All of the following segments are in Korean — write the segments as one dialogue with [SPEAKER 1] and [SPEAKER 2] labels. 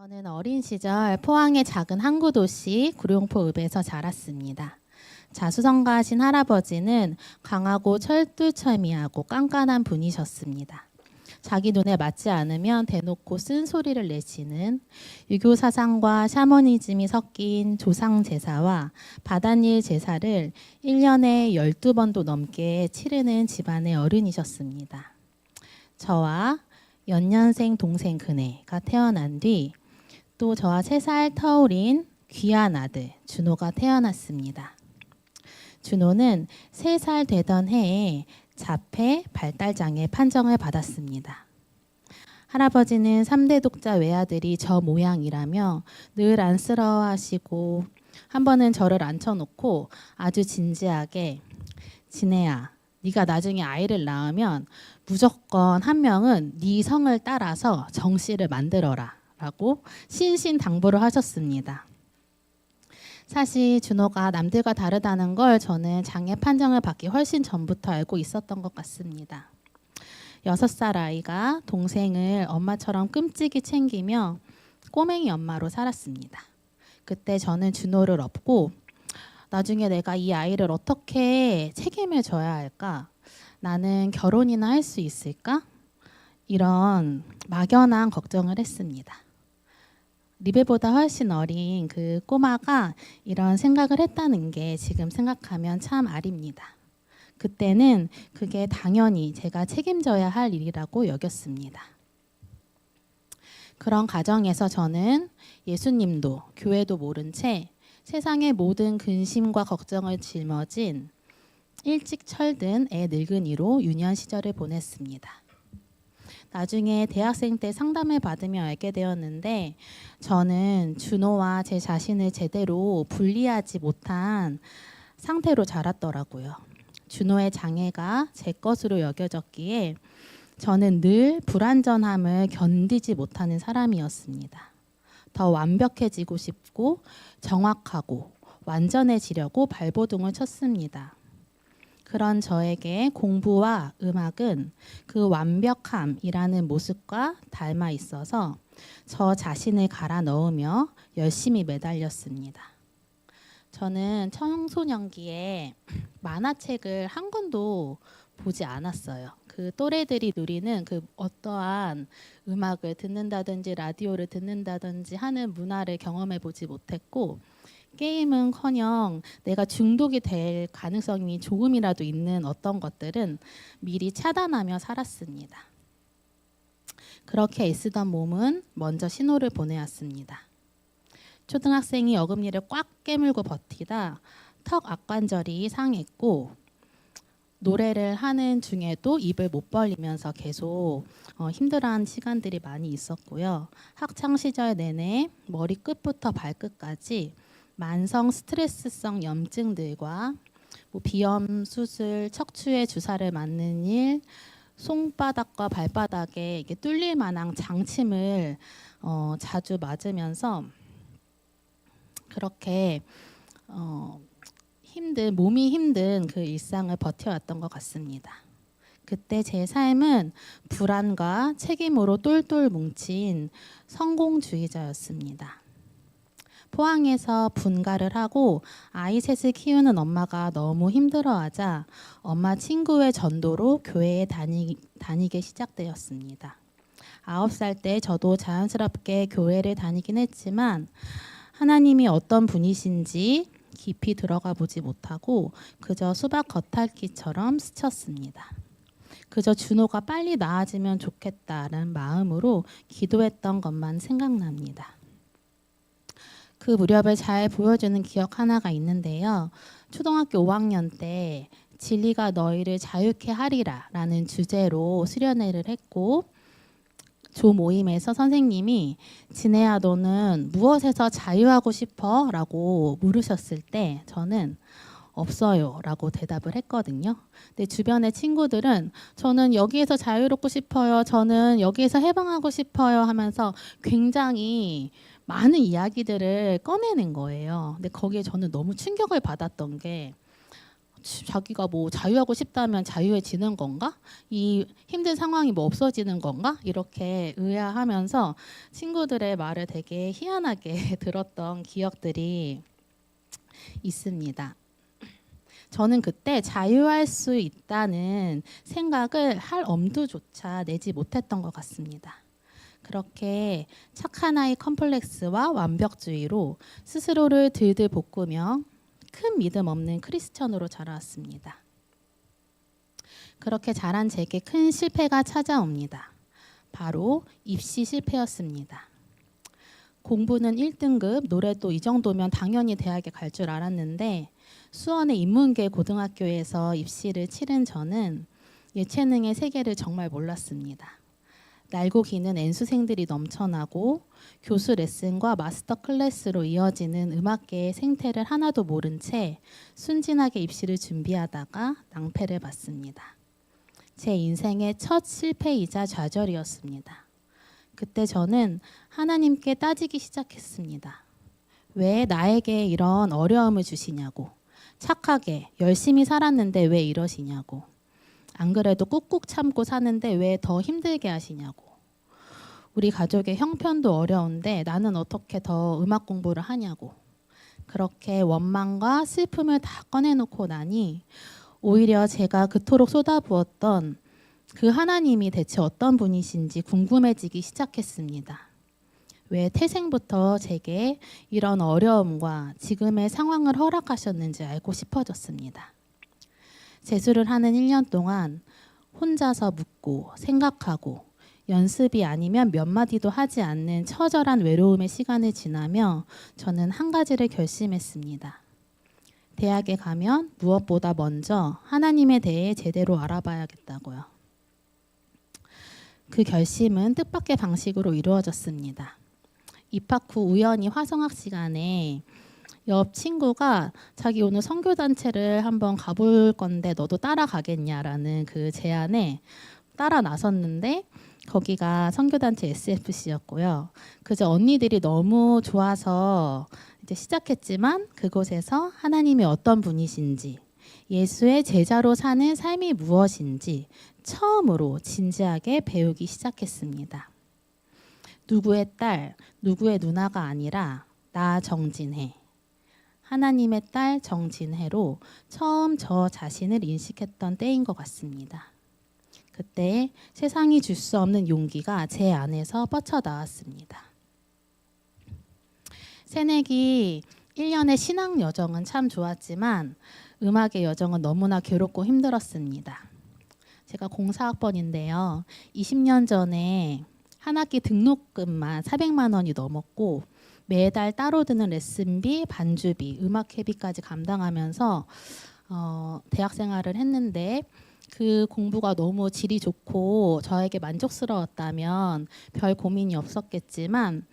[SPEAKER 1] 저는 어린 시절 포항의 작은 항구 도시 구룡포읍에서 자랐습니다. 자수성가하신 할아버지는 강하고 철두철미하고 깐깐한 분이셨습니다. 자기 눈에 맞지 않으면 대놓고 쓴소리를 내시는 유교 사상과 샤머니즘이 섞인 조상 제사와 바닷일 제사를 1년에 12번도 넘게 치르는 집안의 어른이셨습니다. 저와 연년생 동생 그네가 태어난 뒤 또 저와 3살 터울인 귀한 아들 준호가 태어났습니다. 준호는 3살 되던 해에 자폐 발달장애 판정을 받았습니다. 할아버지는 3대 독자 외아들이 저 모양이라며 늘 안쓰러워하시고 한 번은 저를 앉혀놓고 아주 진지하게 진혜야, 네가 나중에 아이를 낳으면 무조건 한 명은 네 성을 따라서 정씨를 만들어라 라고 신신당부를 하셨습니다. 사실 준호가 남들과 다르다는 걸 저는 장애 판정을 받기 훨씬 전부터 알고 있었던 것 같습니다. 6살 아이가 동생을 엄마처럼 끔찍이 챙기며 꼬맹이 엄마로 살았습니다. 그때 저는 준호를 업고 나중에 내가 이 아이를 어떻게 책임을 져야 할까? 나는 결혼이나 할 수 있을까? 이런 막연한 걱정을 했습니다. 리베보다 훨씬 어린 그 꼬마가 이런 생각을 했다는 게 지금 생각하면 참 아립니다. 그때는 그게 당연히 제가 책임져야 할 일이라고 여겼습니다. 그런 가정에서 저는 예수님도 교회도 모른 채 세상의 모든 근심과 걱정을 짊어진 일찍 철든 애 늙은이로 유년 시절을 보냈습니다. 나중에 대학생 때 상담을 받으며 알게 되었는데 저는 준호와 제 자신을 제대로 분리하지 못한 상태로 자랐더라고요. 준호의 장애가 제 것으로 여겨졌기에 저는 늘 불완전함을 견디지 못하는 사람이었습니다. 더 완벽해지고 싶고 정확하고 완전해지려고 발버둥을 쳤습니다. 그런 저에게 공부와 음악은 그 완벽함이라는 모습과 닮아 있어서 저 자신을 갈아 넣으며 열심히 매달렸습니다. 저는 청소년기에 만화책을 한 권도 보지 않았어요. 그 또래들이 누리는 그 어떠한 음악을 듣는다든지 라디오를 듣는다든지 하는 문화를 경험해 보지 못했고 게임은커녕 내가 중독이 될 가능성이 조금이라도 있는 어떤 것들은 미리 차단하며 살았습니다. 그렇게 애쓰던 몸은 먼저 신호를 보내왔습니다. 초등학생이 어금니를 꽉 깨물고 버티다 턱 악관절이 상했고 노래를 하는 중에도 입을 못 벌리면서 계속 힘들어하는 시간들이 많이 있었고요. 학창 시절 내내 머리 끝부터 발끝까지 만성 스트레스성 염증들과 비염 수술, 척추에 주사를 맞는 일, 손바닥과 발바닥에 이게 뚫릴 만한 장침을 자주 맞으면서 그렇게 몸이 힘든 그 일상을 버텨왔던 것 같습니다. 그때 제 삶은 불안과 책임으로 똘똘 뭉친 성공주의자였습니다. 포항에서 분가를 하고 아이 셋을 키우는 엄마가 너무 힘들어하자 엄마 친구의 전도로 교회에 다니게 시작되었습니다. 9살 때 저도 자연스럽게 교회를 다니긴 했지만 하나님이 어떤 분이신지 깊이 들어가 보지 못하고 그저 수박 겉핥기처럼 스쳤습니다. 그저 준호가 빨리 나아지면 좋겠다는 마음으로 기도했던 것만 생각납니다. 그 무렵을 잘 보여주는 기억 하나가 있는데요. 초등학교 5학년 때 진리가 너희를 자유케 하리라 라는 주제로 수련회를 했고 조 모임에서 선생님이 진혜야 너는 무엇에서 자유하고 싶어? 라고 물으셨을 때 저는 없어요 라고 대답을 했거든요. 근데 주변의 친구들은 저는 여기에서 자유롭고 싶어요. 저는 여기에서 해방하고 싶어요 하면서 굉장히 많은 이야기들을 꺼내는 거예요. 근데 거기에 저는 너무 충격을 받았던 게 자기가 뭐 자유하고 싶다면 자유해지는 건가? 이 힘든 상황이 뭐 없어지는 건가? 이렇게 의아하면서 친구들의 말을 되게 희한하게 들었던 기억들이 있습니다. 저는 그때 자유할 수 있다는 생각을 할 엄두조차 내지 못했던 것 같습니다. 그렇게 착한 아이 컴플렉스와 완벽주의로 스스로를 들들 볶으며 큰 믿음 없는 크리스천으로 자라왔습니다. 그렇게 자란 제게 큰 실패가 찾아옵니다. 바로 입시 실패였습니다. 공부는 1등급, 노래도 이 정도면 당연히 대학에 갈 줄 알았는데 수원의 인문계 고등학교에서 입시를 치른 저는 예체능의 세계를 정말 몰랐습니다. 날고 기는 N수생들이 넘쳐나고 교수 레슨과 마스터 클래스로 이어지는 음악계의 생태를 하나도 모른 채 순진하게 입시를 준비하다가 낭패를 봤습니다. 제 인생의 첫 실패이자 좌절이었습니다. 그때 저는 하나님께 따지기 시작했습니다. 왜 나에게 이런 어려움을 주시냐고. 착하게 열심히 살았는데 왜 이러시냐고. 안 그래도 꾹꾹 참고 사는데 왜 더 힘들게 하시냐고. 우리 가족의 형편도 어려운데 나는 어떻게 더 음악 공부를 하냐고. 그렇게 원망과 슬픔을 다 꺼내놓고 나니 오히려 제가 그토록 쏟아부었던 그 하나님이 대체 어떤 분이신지 궁금해지기 시작했습니다. 왜 태생부터 제게 이런 어려움과 지금의 상황을 허락하셨는지 알고 싶어졌습니다. 재수를 하는 1년 동안 혼자서 묻고 생각하고 연습이 아니면 몇 마디도 하지 않는 처절한 외로움의 시간을 지나며 저는 한 가지를 결심했습니다. 대학에 가면 무엇보다 먼저 하나님에 대해 제대로 알아봐야겠다고요. 그 결심은 뜻밖의 방식으로 이루어졌습니다. 입학 후 우연히 화성학 시간에 옆 친구가 자기 오늘 선교단체를 한번 가볼 건데 너도 따라가겠냐라는 그 제안에 따라 나섰는데 거기가 선교단체 SFC였고요. 그저 언니들이 너무 좋아서 이제 시작했지만 그곳에서 하나님이 어떤 분이신지 예수의 제자로 사는 삶이 무엇인지 처음으로 진지하게 배우기 시작했습니다. 누구의 딸, 누구의 누나가 아니라 나 정진혜. 하나님의 딸 정진혜로 처음 저 자신을 인식했던 때인 것 같습니다. 그때 세상이 줄 수 없는 용기가 제 안에서 뻗쳐나왔습니다. 새내기 1년의 신앙 여정은 참 좋았지만 음악의 여정은 너무나 괴롭고 힘들었습니다. 제가 04학번인데요. 20년 전에 한 학기 등록금만 400만 원이 넘었고 매달 따로 드는 레슨비, 반주비, 음악회비까지 감당하면서 대학 생활을 했는데 그 공부가 너무 질이 좋고 저에게 만족스러웠다면 별 고민이 없었겠지만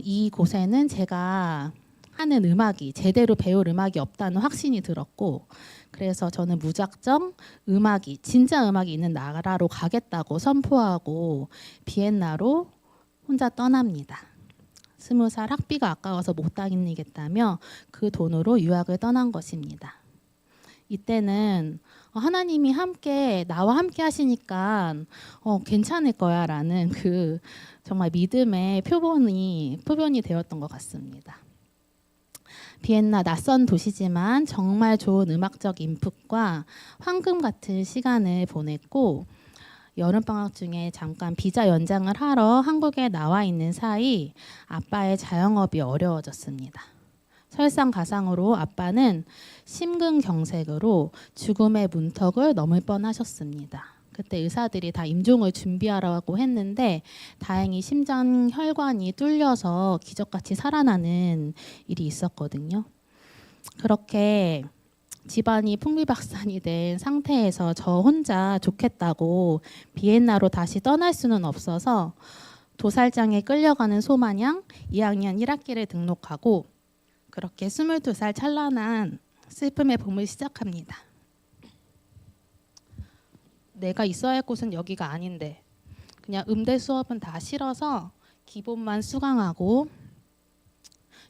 [SPEAKER 1] 이곳에는 제가 하는 음악이 제대로 배울 음악이 없다는 확신이 들었고 그래서 저는 무작정 음악이 진짜 음악이 있는 나라로 가겠다고 선포하고 비엔나로 혼자 떠납니다. 20살 학비가 아까워서 못 다니겠다며 그 돈으로 유학을 떠난 것입니다. 이때는 하나님이 나와 함께 하시니까 괜찮을 거야 라는 그 정말 믿음의 표본이 되었던 것 같습니다. 비엔나 낯선 도시지만 정말 좋은 음악적 인풋과 황금 같은 시간을 보냈고 여름방학 중에 잠깐 비자 연장을 하러 한국에 나와 있는 사이 아빠의 자영업이 어려워졌습니다. 설상가상으로 아빠는 심근경색으로 죽음의 문턱을 넘을 뻔하셨습니다. 그때 의사들이 다 임종을 준비하라고 했는데 다행히 심장 혈관이 뚫려서 기적같이 살아나는 일이 있었거든요. 그렇게 집안이 풍비박산이 된 상태에서 저 혼자 좋겠다고 비엔나로 다시 떠날 수는 없어서 도살장에 끌려가는 소마냥 2학년 1학기를 등록하고 그렇게 22살 찬란한 슬픔의 봄을 시작합니다. 내가 있어야 할 곳은 여기가 아닌데 그냥 음대 수업은 다 싫어서 기본만 수강하고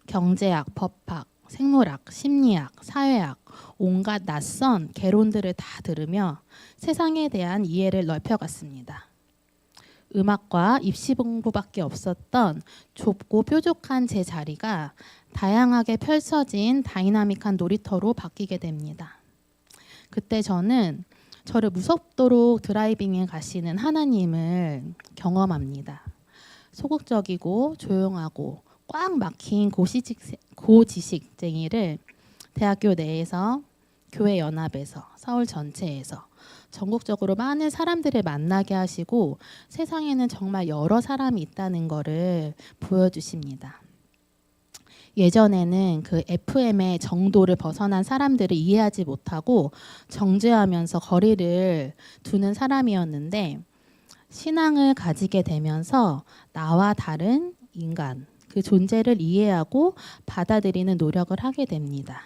[SPEAKER 1] 경제학, 법학, 생물학, 심리학, 사회학, 온갖 낯선 개론들을 다 들으며 세상에 대한 이해를 넓혀갔습니다. 음악과 입시 공부밖에 없었던 좁고 뾰족한 제 자리가 다양하게 펼쳐진 다이나믹한 놀이터로 바뀌게 됩니다. 그때 저는 저를 무섭도록 드라이빙에 가시는 하나님을 경험합니다. 소극적이고 조용하고 꽉 막힌 고지식쟁이를 대학교 내에서, 교회 연합에서, 서울 전체에서 전국적으로 많은 사람들을 만나게 하시고 세상에는 정말 여러 사람이 있다는 것을 보여주십니다. 예전에는 그 FM의 정도를 벗어난 사람들을 이해하지 못하고 정죄하면서 거리를 두는 사람이었는데, 신앙을 가지게 되면서 나와 다른 인간, 그 존재를 이해하고 받아들이는 노력을 하게 됩니다.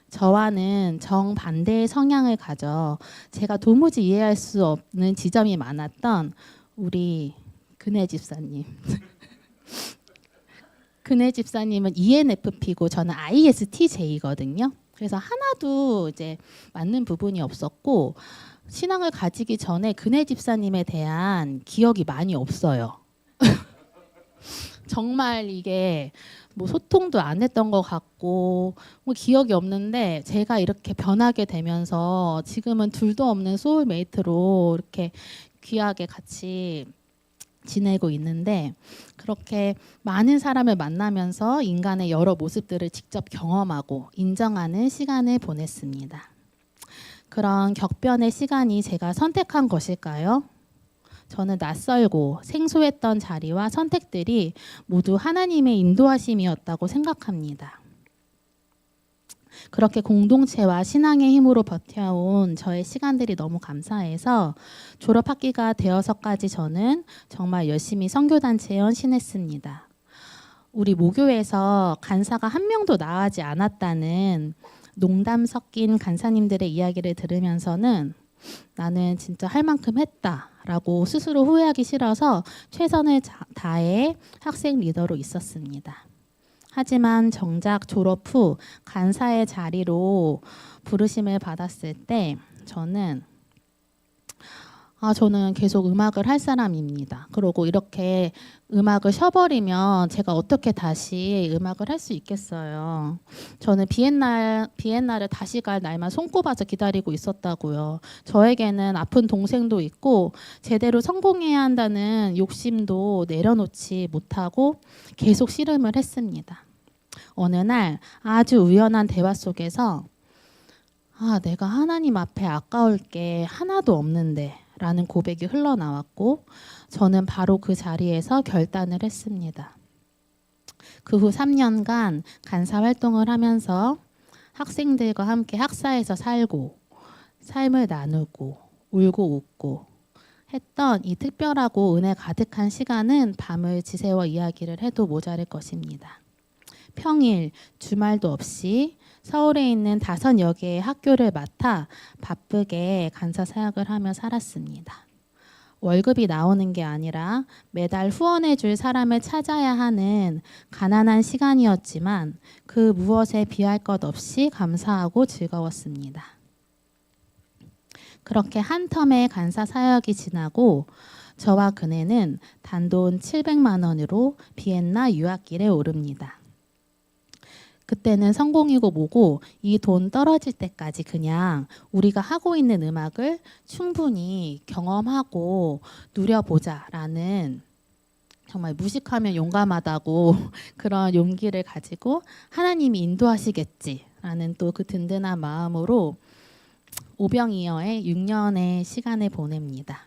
[SPEAKER 1] 저와는 정반대의 성향을 가져 제가 도무지 이해할 수 없는 지점이 많았던 우리 근혜 집사님. 근혜 집사님은 ENFP고 저는 ISTJ거든요. 그래서 하나도 이제 맞는 부분이 없었고, 신앙을 가지기 전에 근혜 집사님에 대한 기억이 많이 없어요. 정말 이게 뭐 소통도 안 했던 것 같고 뭐 기억이 없는데, 제가 이렇게 변하게 되면서 지금은 둘도 없는 소울메이트로 이렇게 귀하게 같이 지내고 있는데, 그렇게 많은 사람을 만나면서 인간의 여러 모습들을 직접 경험하고 인정하는 시간을 보냈습니다. 그런 격변의 시간이 제가 선택한 것일까요? 저는 낯설고 생소했던 자리와 선택들이 모두 하나님의 인도하심이었다고 생각합니다. 그렇게 공동체와 신앙의 힘으로 버텨온 저의 시간들이 너무 감사해서 졸업학기가 되어서까지 저는 정말 열심히 선교단체에 헌신했습니다. 우리 모교에서 간사가 한 명도 나가지 않았다는 농담 섞인 간사님들의 이야기를 들으면서는 나는 진짜 할 만큼 했다라고 스스로 후회하기 싫어서 최선을 다해 학생 리더로 있었습니다. 하지만 정작 졸업 후 간사의 자리로 부르심을 받았을 때 저는 계속 음악을 할 사람입니다. 그리고 이렇게 음악을 쉬어버리면 제가 어떻게 다시 음악을 할 수 있겠어요. 저는 비엔나를 다시 갈 날만 손꼽아서 기다리고 있었다고요. 저에게는 아픈 동생도 있고 제대로 성공해야 한다는 욕심도 내려놓지 못하고 계속 씨름을 했습니다. 어느 날 아주 우연한 대화 속에서 내가 하나님 앞에 아까울 게 하나도 없는데 라는 고백이 흘러나왔고, 저는 바로 그 자리에서 결단을 했습니다. 그 후 3년간 간사 활동을 하면서 학생들과 함께 학사에서 살고 삶을 나누고 울고 웃고 했던 이 특별하고 은혜 가득한 시간은 밤을 지새워 이야기를 해도 모자랄 것입니다. 평일, 주말도 없이 서울에 있는 5여개의 학교를 맡아 바쁘게 간사 사역을 하며 살았습니다. 월급이 나오는 게 아니라 매달 후원해 줄 사람을 찾아야 하는 가난한 시간이었지만 그 무엇에 비할 것 없이 감사하고 즐거웠습니다. 그렇게 한 텀의 간사 사역이 지나고 저와 그네는 단돈 700만 원으로 비엔나 유학길에 오릅니다. 그때는 성공이고 뭐고 이 돈 떨어질 때까지 그냥 우리가 하고 있는 음악을 충분히 경험하고 누려보자라는, 정말 무식하면 용감하다고 그런 용기를 가지고 하나님이 인도하시겠지라는 또 그 든든한 마음으로 오병이어의 6년의 시간을 보냅니다.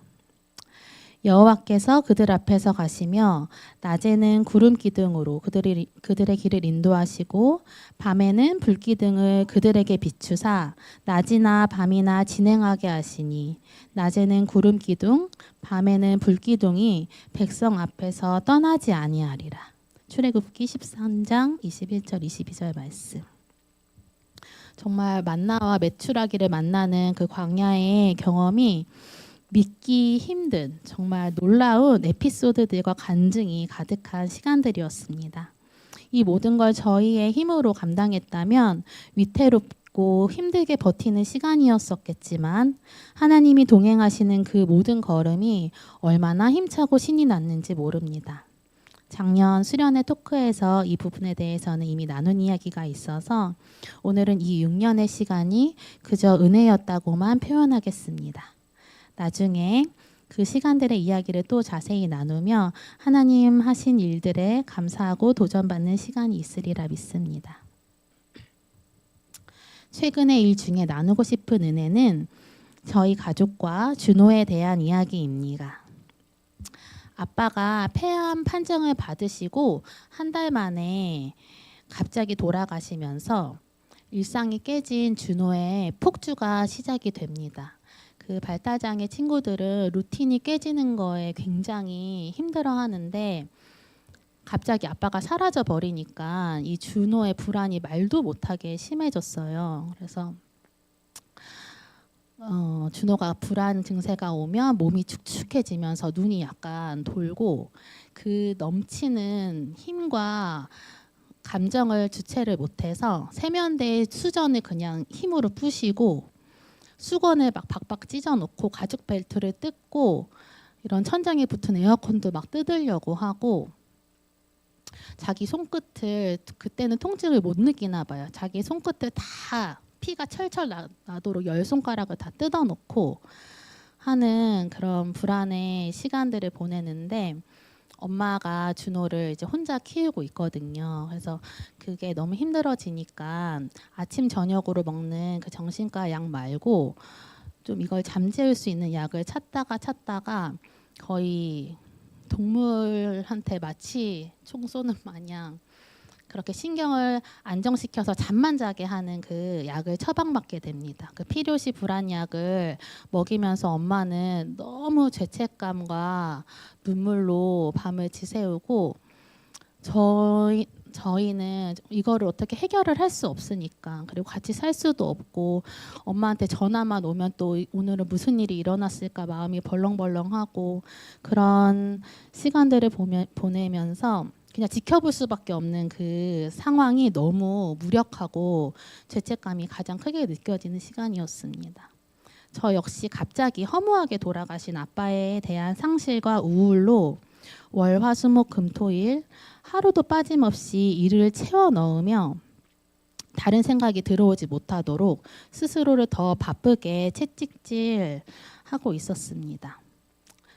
[SPEAKER 1] 여호와께서 그들 앞에서 가시며 낮에는 구름 기둥으로 그들의 길을 인도하시고 밤에는 불 기둥을 그들에게 비추사 낮이나 밤이나 진행하게 하시니 낮에는 구름 기둥 밤에는 불 기둥이 백성 앞에서 떠나지 아니하리라. 출애굽기 13장 21절 22절 말씀. 정말 만나와 메추라기를 만나는 그 광야의 경험이 믿기 힘든 정말 놀라운 에피소드들과 간증이 가득한 시간들이었습니다. 이 모든 걸 저희의 힘으로 감당했다면 위태롭고 힘들게 버티는 시간이었었겠지만 하나님이 동행하시는 그 모든 걸음이 얼마나 힘차고 신이 났는지 모릅니다. 작년 수련회 토크에서 이 부분에 대해서는 이미 나눈 이야기가 있어서 오늘은 이 6년의 시간이 그저 은혜였다고만 표현하겠습니다. 나중에 그 시간들의 이야기를 또 자세히 나누며 하나님 하신 일들에 감사하고 도전받는 시간이 있으리라 믿습니다. 최근의 일 중에 나누고 싶은 은혜는 저희 가족과 준호에 대한 이야기입니다. 아빠가 폐암 판정을 받으시고 한 달 만에 갑자기 돌아가시면서 일상이 깨진 준호의 폭주가 시작이 됩니다. 그 발달장애 친구들은 루틴이 깨지는 거에 굉장히 힘들어하는데 갑자기 아빠가 사라져 버리니까 이 준호의 불안이 말도 못하게 심해졌어요. 그래서 준호가 불안 증세가 오면 몸이 축축해지면서 눈이 약간 돌고 그 넘치는 힘과 감정을 주체를 못해서 세면대에 수전을 그냥 힘으로 부시고 수건을 막 박박 찢어놓고 가죽 벨트를 뜯고 이런 천장에 붙은 에어컨도 막 뜯으려고 하고 자기 손끝을 그때는 통증을 못 느끼나 봐요. 자기 손끝을 다 피가 철철 나도록 10손가락을 다 뜯어놓고 하는 그런 불안의 시간들을 보내는데 엄마가 준호를 이제 혼자 키우고 있거든요. 그래서 그게 너무 힘들어지니까 아침 저녁으로 먹는 그 정신과 약 말고 좀 이걸 잠재울 수 있는 약을 찾다가 거의 동물한테 마치 총 쏘는 마냥 그렇게 신경을 안정시켜서 잠만 자게 하는 그 약을 처방받게 됩니다. 그 필요시 불안약을 먹이면서 엄마는 너무 죄책감과 눈물로 밤을 지새우고 저희는 이거를 어떻게 해결을 할 수 없으니까 그리고 같이 살 수도 없고 엄마한테 전화만 오면 또 오늘은 무슨 일이 일어났을까 마음이 벌렁벌렁하고 그런 시간들을 보내면서 그냥 지켜볼 수밖에 없는 그 상황이 너무 무력하고 죄책감이 가장 크게 느껴지는 시간이었습니다. 저 역시 갑자기 허무하게 돌아가신 아빠에 대한 상실과 우울로 월, 화, 수, 목, 금, 토, 일 하루도 빠짐없이 일을 채워 넣으며 다른 생각이 들어오지 못하도록 스스로를 더 바쁘게 채찍질하고 있었습니다.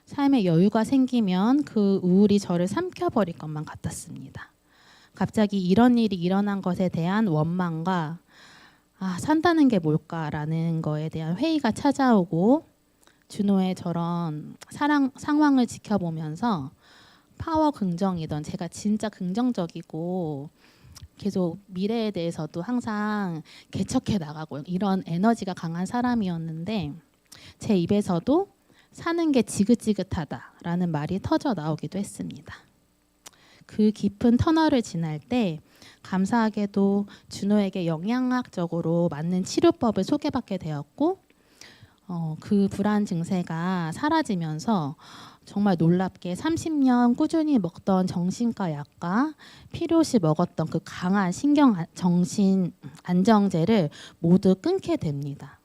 [SPEAKER 1] 삶에 여유가 생기면 그 우울이 저를 삼켜버릴 것만 같았습니다. 갑자기 이런 일이 일어난 것에 대한 원망과 산다는 게 뭘까라는 거에 대한 회의가 찾아오고 준호의 저런 상황을 지켜보면서 파워 긍정이던 제가 진짜 긍정적이고 계속 미래에 대해서도 항상 개척해 나가고 이런 에너지가 강한 사람이었는데 제 입에서도 사는 게 지긋지긋하다라는 말이 터져 나오기도 했습니다. 그 깊은 터널을 지날 때 감사하게도 준호에게 영양학적으로 맞는 치료법을 소개받게 되었고 그 불안 증세가 사라지면서 정말 놀랍게 30년 꾸준히 먹던 정신과 약과 필요시 먹었던 그 강한 정신 안정제를 모두 끊게 됩니다.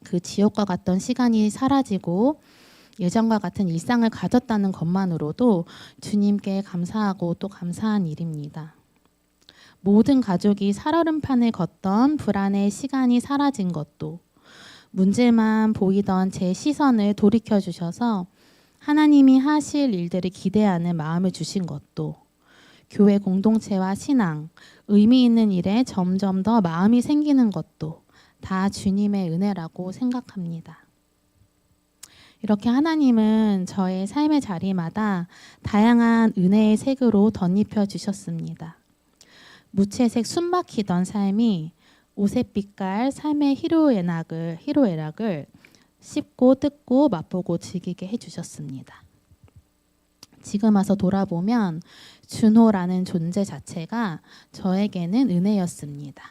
[SPEAKER 1] 그 지옥과 같던 시간이 사라지고 예전과 같은 일상을 가졌다는 것만으로도 주님께 감사하고 또 감사한 일입니다. 모든 가족이 살얼음판을 걷던 불안의 시간이 사라진 것도 문제만 보이던 제 시선을 돌이켜 주셔서 하나님이 하실 일들을 기대하는 마음을 주신 것도 교회 공동체와 신앙, 의미 있는 일에 점점 더 마음이 생기는 것도 다 주님의 은혜라고 생각합니다. 이렇게 하나님은 저의 삶의 자리마다 다양한 은혜의 색으로 덧입혀 주셨습니다. 무채색 숨막히던 삶이 오색빛깔 삶의 희로애락을 씹고 뜯고 맛보고 즐기게 해주셨습니다. 지금 와서 돌아보면 준호라는 존재 자체가 저에게는 은혜였습니다.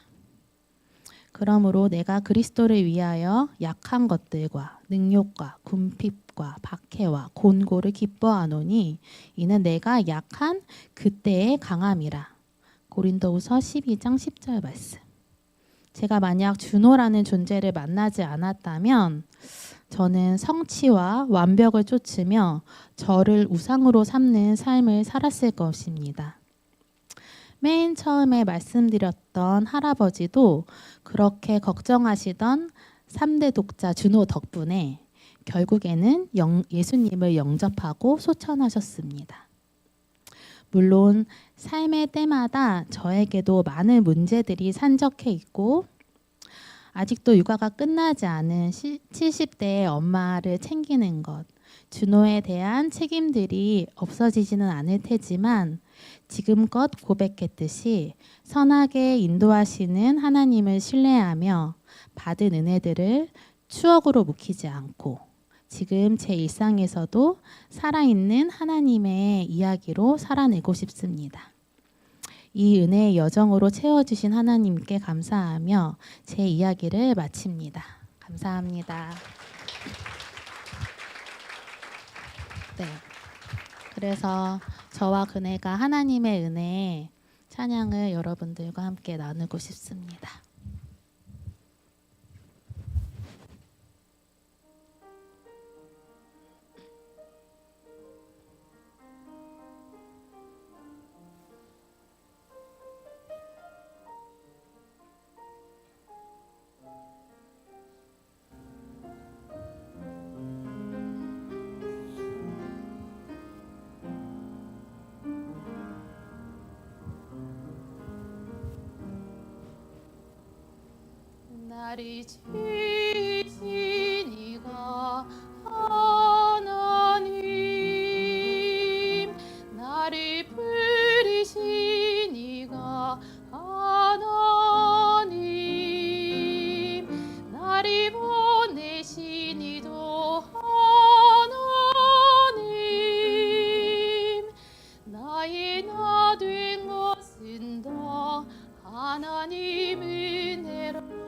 [SPEAKER 1] 그러므로 내가 그리스도를 위하여 약한 것들과 능욕과 궁핍과 박해와 곤고를 기뻐하노니 이는 내가 약한 그때의 강함이라. 고린도후서 12장 10절 말씀. 제가 만약 준호라는 존재를 만나지 않았다면 저는 성취와 완벽을 쫓으며 저를 우상으로 삼는 삶을 살았을 것입니다. 맨 처음에 말씀드렸던 할아버지도 그렇게 걱정하시던 3대 독자 준호 덕분에 결국에는 예수님을 영접하고 소천하셨습니다. 물론 삶의 때마다 저에게도 많은 문제들이 산적해 있고 아직도 육아가 끝나지 않은 70대의 엄마를 챙기는 것, 준호에 대한 책임들이 없어지지는 않을 테지만 지금껏 고백했듯이 선하게 인도하시는 하나님을 신뢰하며 받은 은혜들을 추억으로 묵히지 않고 지금 제 일상에서도 살아있는 하나님의 이야기로 살아내고 싶습니다. 이 은혜의 여정으로 채워주신 하나님께 감사하며 제 이야기를 마칩니다. 감사합니다. 네, 그래서 저와 그네가 하나님의 은혜 찬양을 여러분들과 함께 나누고 싶습니다. 나를 지으신 이가 하나님, 나를 부르신 이가 하나님, 나를 보내신 이도 하나님, 나의 나 된 것은 다 하나님 은혜라.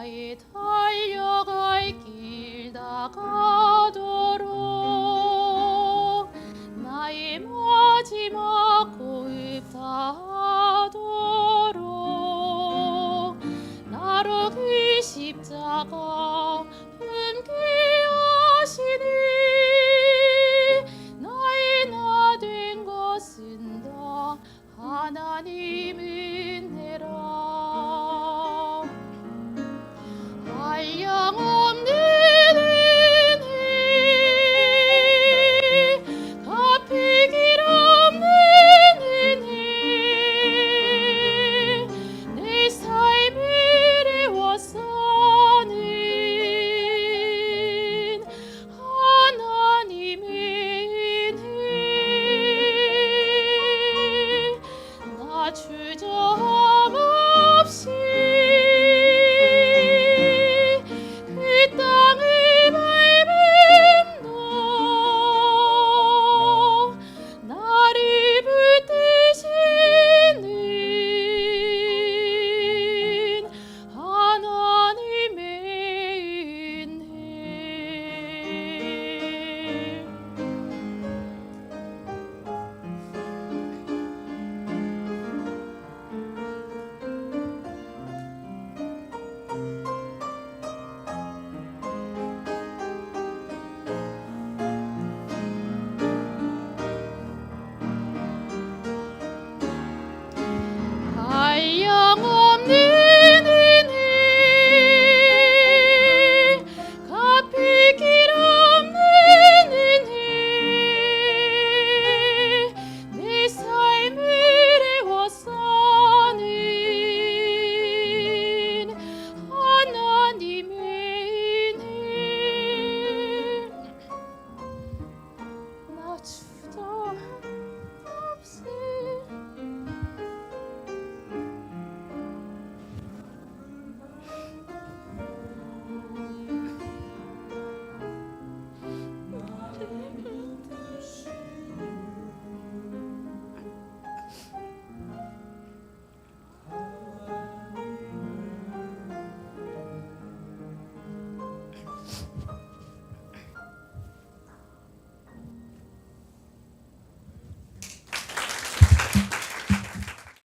[SPEAKER 1] 나의 달려갈 길 다가